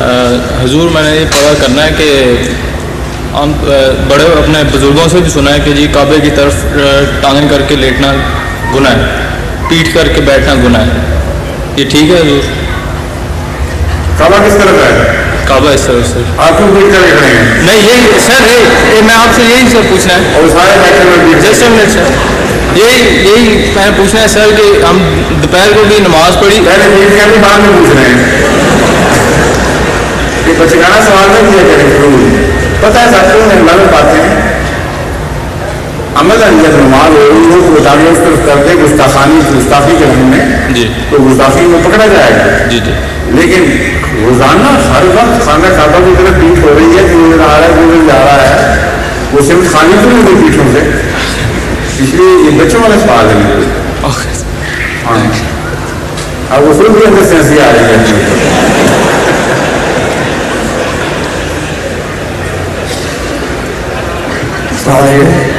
حضور میں نے یہ پڑھا کرنا ہے کہ ہم بڑے اپنے بزرگوں سے بھی سنا ہے کہ جی کعبے کی طرف ٹانگیں کر کے لیٹنا گناہ ہے، پیٹھ کر کے بیٹھنا گناہ ہے، یہ ٹھیک ہے حضور؟ کعبہ کس طرف ہے؟ کعبہ اس طرف سے آپ کو پیٹ کر کھڑے ہیں؟ نہیں یہی سر میں آپ سے یہی سر پوچھنا ہے، اور سارے بیٹھے ہوئے جسٹ منٹ سر، یہی میں پوچھنا ہے سر کہ ہم دوپہر کو بھی نماز پڑھی، پہلے پیٹ کے بھی بعد میں پوچھ رہے ہیں، یہ بچگانہ سوال نہیں کیا کریں، پتہ ہے ساتھیوں میں اللہ میں باتیں ہیں عمل جب نماز ہو رہی ہو تو بتانے اس طرف کرتے گستاخی کے ہم میں جی تو گستاخی میں پکڑا جائے گا، جی جی، لیکن روزانہ ہر وقت خانہ کعبہ کی طرف پیٹ ہو رہی ہے، جو نظر آ رہا ہے جو نظر جا رہا ہے وہ صرف خانے تو نہیں ہوئی پیٹھوں سے، اس لیے یہ بچوں والا سوال ہے. ہاں اب وہ خود بھی اندر سے ہنسی آ رہی ہے. طاہر